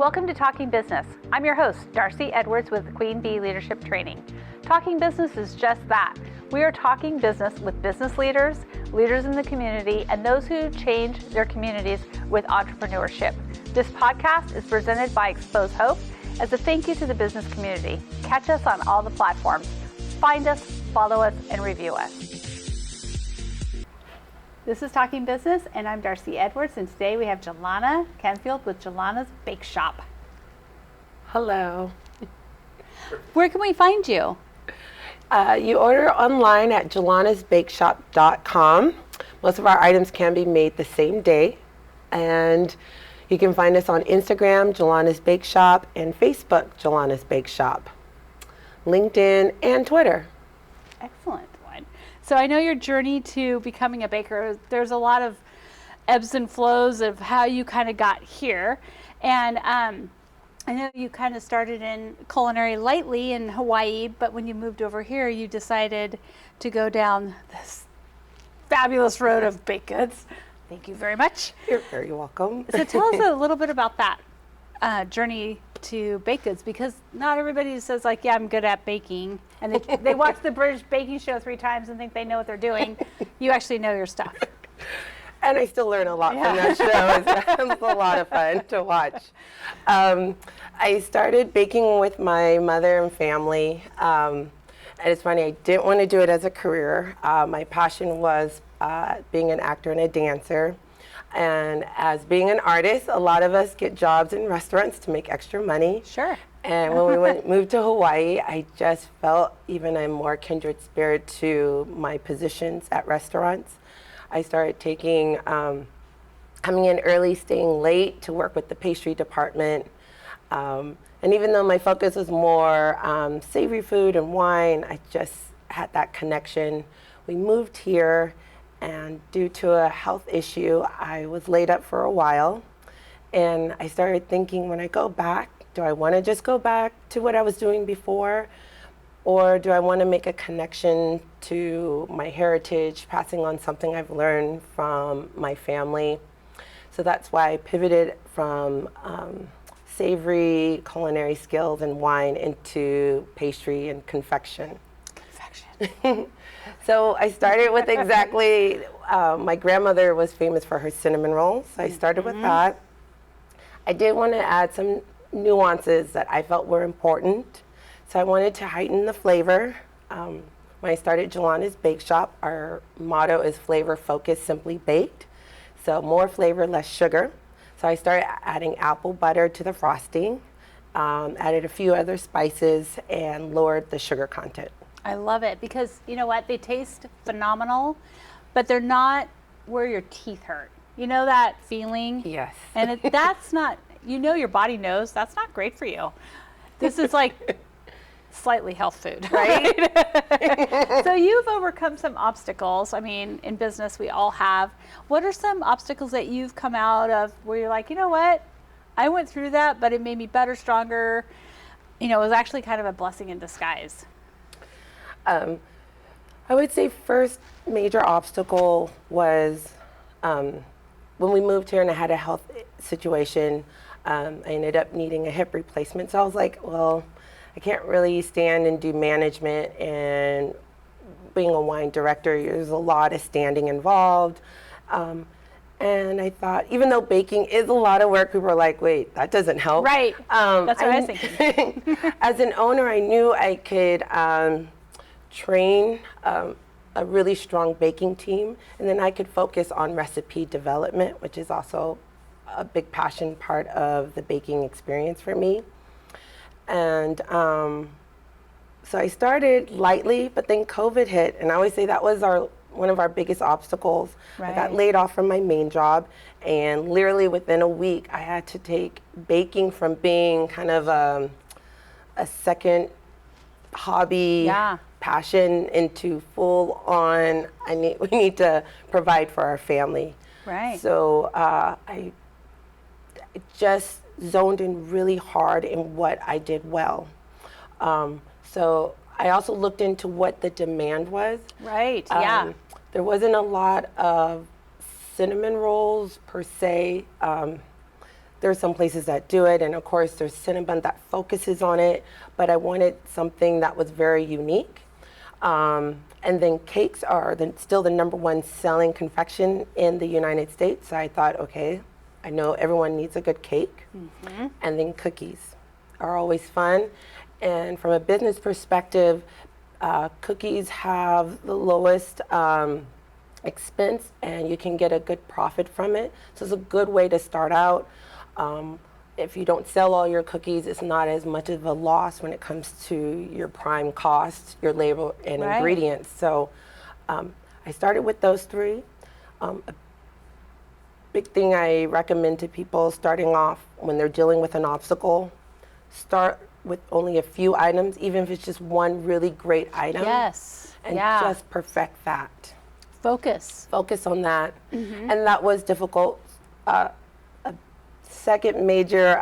Welcome to Talking Business. I'm your host, Darcey Edwards with Queen Bee Leadership Training. Talking Business is just that. We are talking business with business leaders, leaders in the community, and those who change their communities with entrepreneurship. This podcast is presented by Xpose Hope as a thank you to the business community. Catch us on all the platforms. Find us, follow us, and review us. This is Talking Business, and I'm Darcey Edwards, and today we have Jelana Canfield with Jelana's Bake Shop. Hello. Where can we find you? You order online at jelanasbakeshop.com. Most of our items can be made the same day, and you can find us on Instagram, Jelana's Bake Shop, and Facebook, Jelana's Bake Shop, LinkedIn, and Twitter. Excellent one. So I know your journey to becoming a baker, there's a lot of ebbs and flows of how you kind of got here. And I know you kind of started in culinary lightly in Hawaii, but when you moved over here, you decided to go down this fabulous road of baked goods. Thank you very much. You're very welcome. So tell us a little bit about that journey to baked goods, because not everybody says like, yeah, I'm good at baking, and they watch the British baking show 3 times and think they know what they're doing. You actually know your stuff. And I still learn a lot from that show. It's a lot of fun to watch. I started baking with my mother and family. And it's funny, I didn't want to do it as a career. My passion was being an actor and a dancer. And as being an artist, a lot of us get jobs in restaurants to make extra money. Sure. And when we moved to Hawaii, I just felt even a more kindred spirit to my positions at restaurants. I started taking, coming in early, staying late to work with the pastry department. And even though my focus was more savory food and wine, I just had that connection. We moved here, and due to a health issue, I was laid up for a while. And I started thinking, when I go back, do I want to just go back to what I was doing before? Or do I want to make a connection to my heritage, passing on something I've learned from my family? So that's why I pivoted from savory culinary skills and wine into pastry and confection. So I started with exactly, my grandmother was famous for her cinnamon rolls. So I started with that. I did want to add some nuances that I felt were important. So I wanted to heighten the flavor. When I started Jelana's Bake Shop, our motto is flavor focused, simply baked. So more flavor, less sugar. So I started adding apple butter to the frosting, added a few other spices, and lowered the sugar content. I love it, because you know what? They taste phenomenal, but they're not where your teeth hurt. You know that feeling? Yes. And that's not, you know, your body knows that's not great for you. This is like slightly health food, right? So you've overcome some obstacles. I mean, in business, we all have. What are some obstacles that you've come out of where you're like, you know what? I went through that, but it made me better, stronger. You know, it was actually kind of a blessing in disguise. I would say first major obstacle was when we moved here and I had a health situation. I ended up needing a hip replacement. So I was like, well, I can't really stand and do management, and being a wine director, there's a lot of standing involved. And I thought, even though baking is a lot of work, people were like, wait, that doesn't help. Right, that's what I was thinking. As an owner, I knew I could train a really strong baking team, and then I could focus on recipe development, which is also a big passion part of the baking experience for me. And so I started lightly, but then COVID hit, and I always say that was one of our biggest obstacles. Right. I got laid off from my main job, and literally within a week, I had to take baking from being kind of a second hobby, passion, into full on, we need to provide for our family. Right. So I just zoned in really hard in what I did well. So I also looked into what the demand was. Right, There wasn't a lot of cinnamon rolls per se. There's some places that do it, and of course there's Cinnabon that focuses on it, but I wanted something that was very unique. And then cakes are still the #1 selling confection in the United States. So I thought, okay, I know everyone needs a good cake. And then cookies are always fun. And from a business perspective, cookies have the lowest expense, and you can get a good profit from it. So it's a good way to start out. If you don't sell all your cookies, it's not as much of a loss when it comes to your prime costs, your labor and ingredients. So I started with those 3. A big thing I recommend to people starting off when they're dealing with an obstacle, start with only a few items, even if it's just one really great item. Yes. And just perfect that. Focus. Focus on that. And that was difficult. Second major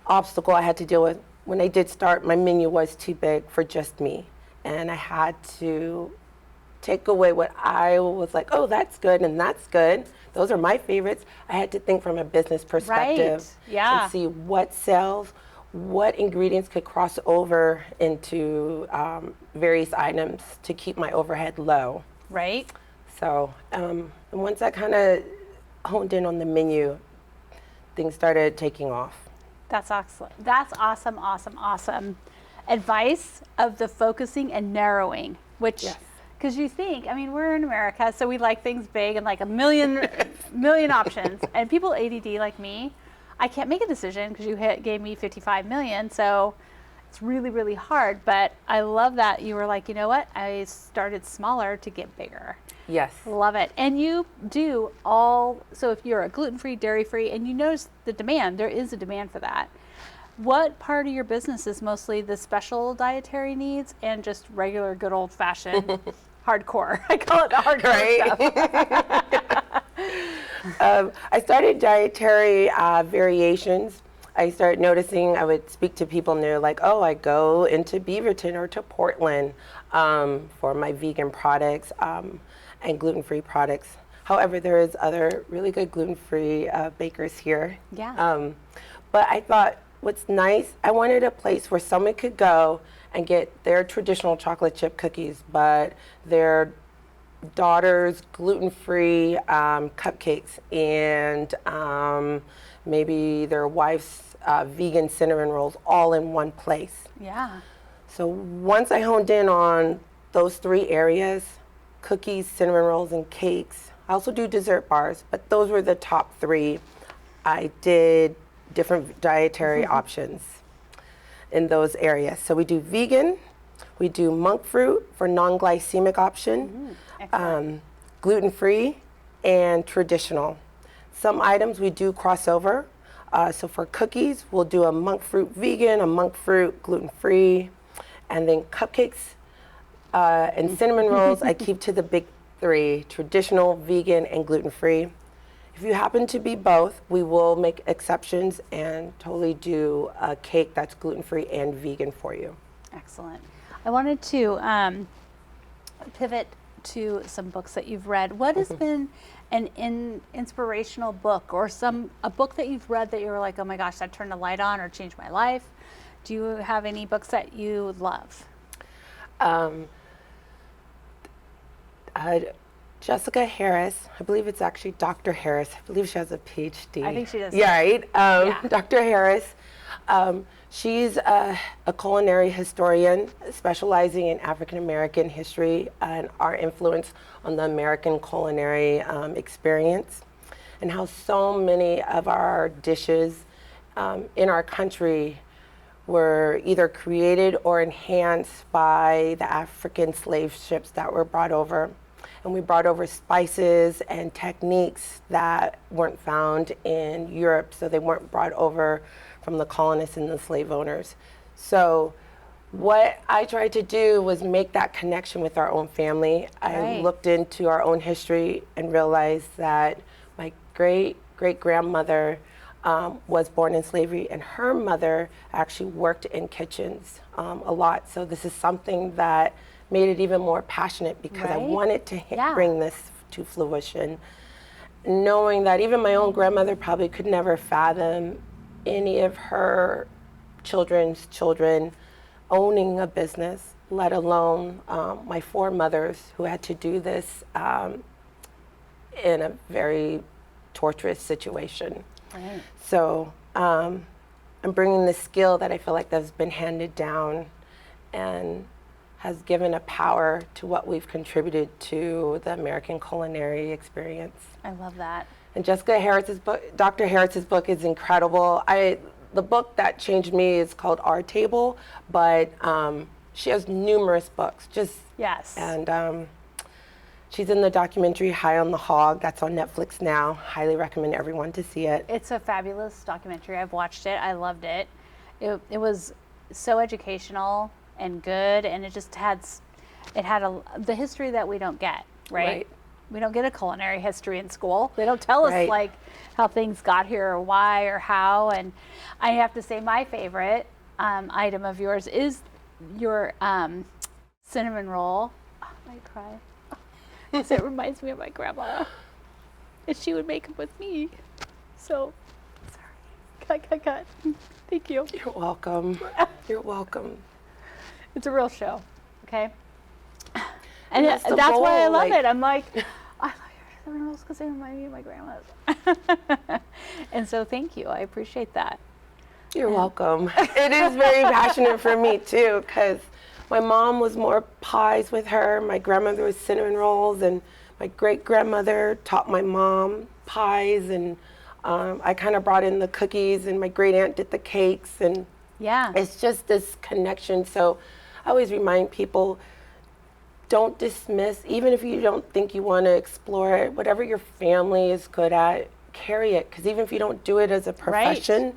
obstacle I had to deal with when I did start, my menu was too big for just me. And I had to take away what I was like, oh, that's good and that's good. Those are my favorites. I had to think from a business perspective and see what sells, what ingredients could cross over into various items to keep my overhead low. Right. So and once I kind of honed in on the menu, things started taking off. That's excellent. That's awesome, awesome, awesome advice of the focusing and narrowing, which, because you think, I mean, we're in America, so we like things big and like a million options. And people ADD like me, I can't make a decision because you gave me 55 million. So it's really, really hard. But I love that you were like, you know what? I started smaller to get bigger. Yes. Love it. And you do all, so if you're a gluten-free, dairy-free, and you notice the demand, there is a demand for that. What part of your business is mostly the special dietary needs and just regular good old-fashioned hardcore? I call it the hardcore stuff. I started dietary variations. I started noticing, I would speak to people and they're like, oh, I go into Beaverton or to Portland for my vegan products and gluten-free products. However, there is other really good gluten-free bakers here. Yeah. But I thought, what's nice, I wanted a place where someone could go and get their traditional chocolate chip cookies, but their daughter's gluten-free cupcakes and maybe their wife's vegan cinnamon rolls all in one place. Yeah. So once I honed in on those 3 areas, cookies, cinnamon rolls, and cakes, I also do dessert bars, but those were the top 3. I did different dietary options in those areas. So we do vegan, we do monk fruit for non-glycemic option, gluten-free, and traditional. Some items we do cross over. So for cookies, we'll do a monk fruit vegan, a monk fruit gluten-free, and then cupcakes and cinnamon rolls, I keep to the big 3, traditional, vegan, and gluten-free. If you happen to be both, we will make exceptions and totally do a cake that's gluten-free and vegan for you. Excellent. I wanted to pivot to some books that you've read. What has been an inspirational book or a book that you've read that you were like, oh my gosh, that turned a light on or changed my life? Do you have any books that you love? Jessica Harris, I believe it's actually Dr. Harris. I believe she has a PhD. I think she does. Yeah, right? Dr. Harris. She's a culinary historian specializing in African American history and our influence on the American culinary experience, and how so many of our dishes in our country were either created or enhanced by the African slave ships that were brought over. And we brought over spices and techniques that weren't found in Europe, so they weren't brought over from the colonists and the slave owners. So what I tried to do was make that connection with our own family. I looked into our own history and realized that my great-great-grandmother was born in slavery, and her mother actually worked in kitchens a lot. So this is something that made it even more passionate because I wanted to bring this to fruition. knowing that even my own grandmother probably could never fathom any of her children's children owning a business, let alone my four mothers who had to do this in a very torturous situation. Right. So I'm bringing the skill that I feel like that's been handed down and has given a power to what we've contributed to the American culinary experience. I love that. And Dr. Harris's book is incredible. The book that changed me is called Our Table, but she has numerous books. Yes. And she's in the documentary High on the Hog that's on Netflix now. Highly recommend everyone to see it. It's a fabulous documentary. I've watched it. I loved it. It was so educational and good, and it had the history that we don't get, right? We don't get a culinary history in school. They don't tell us like how things got here or why or how. And I have to say my favorite item of yours is your cinnamon roll. Oh, I might cry. Because it reminds me of my grandma. And she would make them with me. So, sorry. Cut. Thank you. You're welcome. You're welcome. It's a real show, okay? And that's bowl, why I love it. I'm like, I love your cinnamon rolls because they remind me of my grandma's. And so thank you. I appreciate that. You're welcome. It is very passionate for me too, because my mom was more pies with her. My grandmother was cinnamon rolls, and my great-grandmother taught my mom pies, and I kind of brought in the cookies, and my great-aunt did the cakes, and it's just this connection. So I always remind people, don't dismiss, even if you don't think you want to explore it, whatever your family is good at, carry it. Because even if you don't do it as a profession,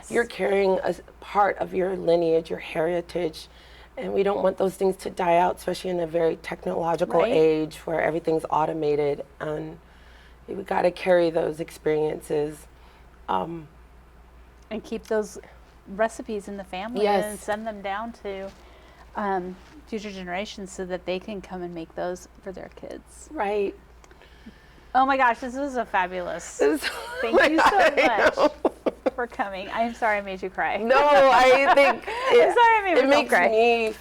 you're carrying a part of your lineage, your heritage. And we don't want those things to die out, especially in a very technological age where everything's automated. And we got to carry those experiences. And keep those recipes in the family and send them down to future generations so that they can come and make those for their kids. Right. Oh my gosh, this was a fabulous. Thank you so much for coming. I'm sorry I made you cry. No, I think it makes me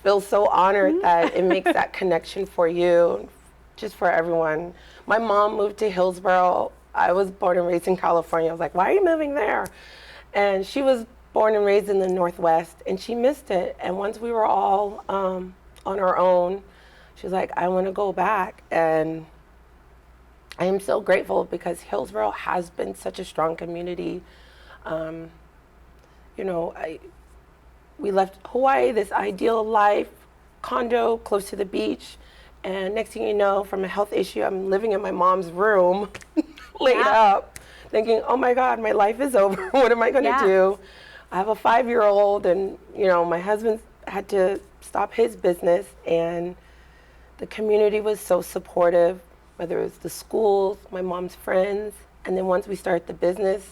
feel so honored that it makes that connection for you, just for everyone. My mom moved to Hillsboro. I was born and raised in California. I was like, why are you moving there? And she was born and raised in the Northwest, and she missed it. And once we were all on our own, she was like, I want to go back. And I am so grateful because Hillsboro has been such a strong community. We left Hawaii, this ideal life, condo close to the beach, and next thing you know, from a health issue, I'm living in my mom's room, laid up, thinking, oh my God, my life is over. What am I going to do? I have a 5-year-old, and my husband had to stop his business, and the community was so supportive, whether it was the schools, my mom's friends, and then once we started the business,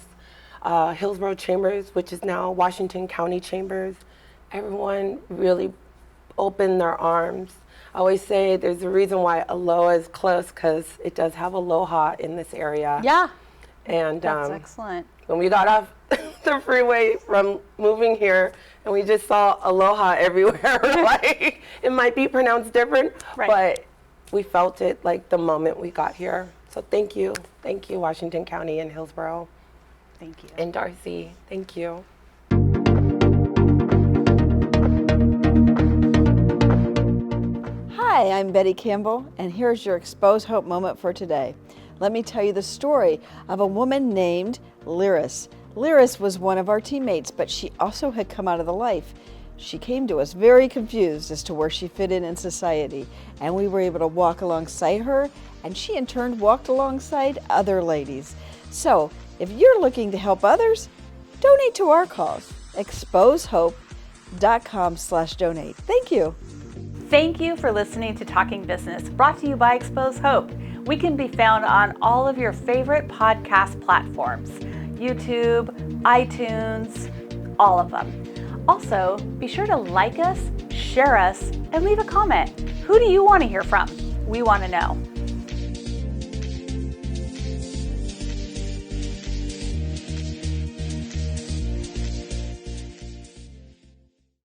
Hillsboro Chambers, which is now Washington County Chambers, everyone really opened their arms. I always say there's a reason why Aloha is close, because it does have Aloha in this area. Yeah. And that's excellent. When we got off the freeway from moving here, and we just saw Aloha everywhere, like it might be pronounced different, but we felt it like the moment we got here. So thank you, Washington County and Hillsboro. Thank you. And Darcey, thank you. Hi, I'm Betty Campbell, and here's your Xpose Hope moment for today. Let me tell you the story of a woman named Lyris. Lyris was one of our teammates, but she also had come out of the life. She came to us very confused as to where she fit in society, and we were able to walk alongside her, and she in turn walked alongside other ladies. So, if you're looking to help others, donate to our cause. XposeHope.com/donate. Thank you. Thank you for listening to Talking Business, brought to you by Xpose Hope. We can be found on all of your favorite podcast platforms, YouTube, iTunes, all of them. Also, be sure to like us, share us, and leave a comment. Who do you want to hear from? We want to know.